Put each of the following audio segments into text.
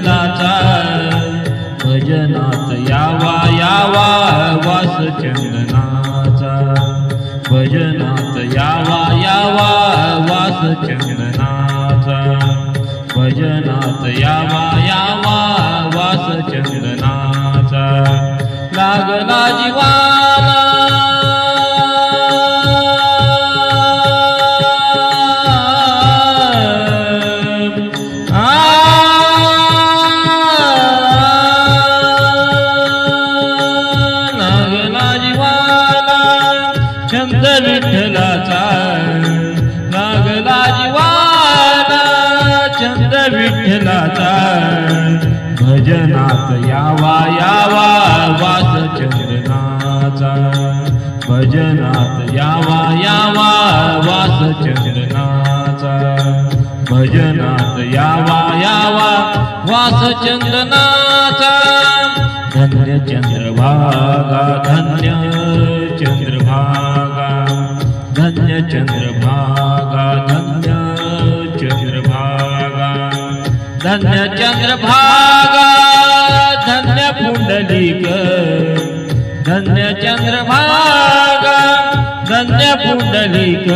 विठ्ठलाचा भजनात यावा यावा वास चंदनाचा भजनात यावा यावा वास चंदनाचा भजनात यावा यावा वास चंदनाचा लागला जीवाला छंद विठ्ठलाचा लागला जीवाला छंद विठ्ठलाचा भजनात यावा यावा वास चंदनाचा भजनात यावा यावा वास चंदनाचा भजनात यावा यावा वास चंदनाचा धन्य चंद्रभागा धन्य चंद्रभागा धन्य चंद्रभागा धन्य चंद्रभागा धन्य चंद्रभागा धन्य पुंडलिक धन्य चंद्रभागा धन्य पुंडलिक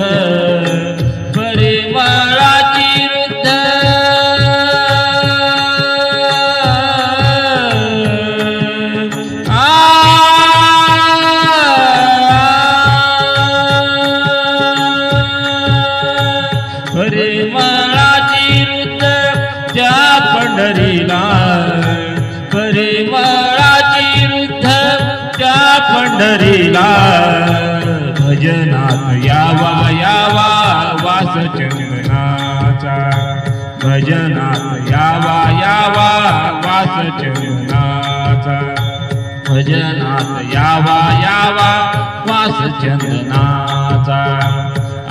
परिमळाची रुद्ध परिमळाची रुद्ध त्या पंढरीला परिमळाची रुद्ध त्या पंढरीला भजनात यावा यावा वास चंदनाचा भजनात यावा यावा वास चंदनाचा भजनात यावा यावा वास चंदनाचा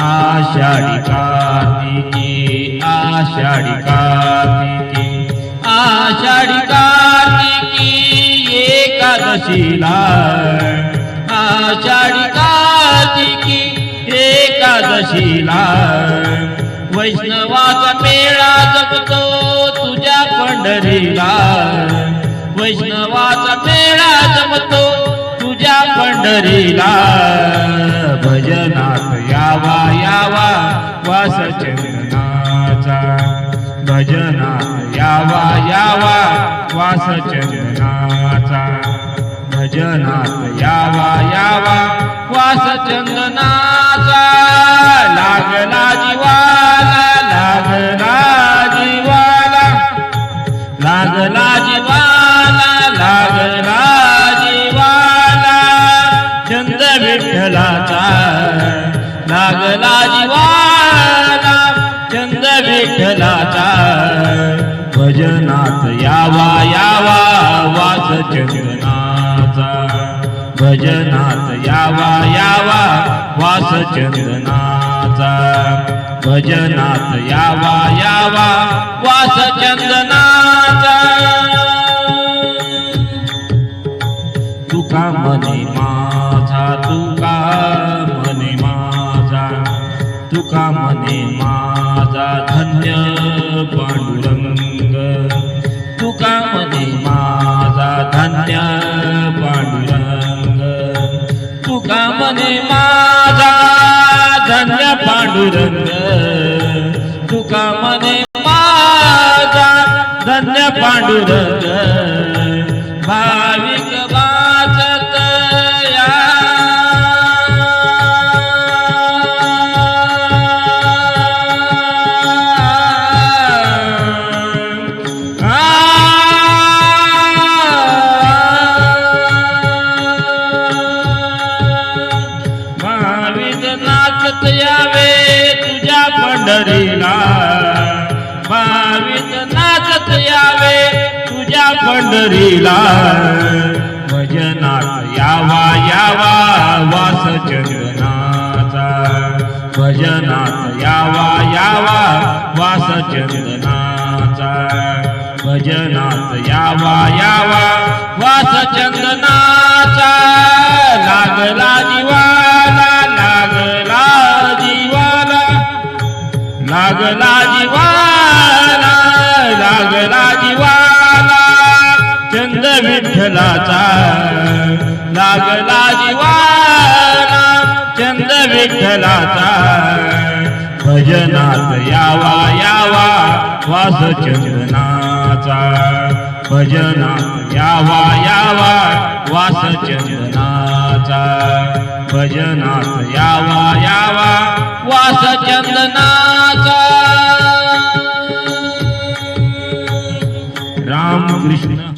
आषाढी कार्तिकी आषाढी कार्तिकी आषाढी कार्तिकी एकादशीला आषाढी कार्तिकी एकादशीला वैष्णवाचा मेळा जमतो तुझ्या पंढरीला वैष्णवाचा मेळा जमतो तुझ्या पंढरीला भजनात यावा यावा वास चंदनाचा भजनात यावा यावा वास चंदनाचा भजनात यावा यावा वास चंदनाचा लागला जीवाला लागला जीवाला लागला जीवाला लागला जीवाला छंद विठ्ठलाचा लागला जीवाला छंद विठ्ठलाचा भजनात यावा यावा वास चंदनाचा भजनात यावा यावा वास चंदनाचा भजनात यावा यावा वास चंदनाचा तुका मने माझा तुका मने माझा तुका मने माझा धन्य पांडुरंग तुका मने माझा धन्य पांडुरंग तुका मने माझा धन्य पांडुरंग तुका मने माझा धन्य पांडुरंग भाविक वाचत या भाविक नाचत यावे तुझ्या पंढरीला भाविक नाचत यावे तुझ्या पंढरीला भजनात यावा यावा वास चंदनाचा भजनात यावा यावा वास चंदनाचा भजनात यावा यावा वास चंदनाचा लागला जीवाला लागला जीवाला लागला जीवाला लागला जीवाला आला चंद विठ्ठलाचा लागला जीवाला चंद विठ्ठलाचा भजनात यावा यावा वास चंदनाचा भजनात यावा यावा वास चंदनाचा भजनात यावा यावा वास चंदनाचा राम कृष्ण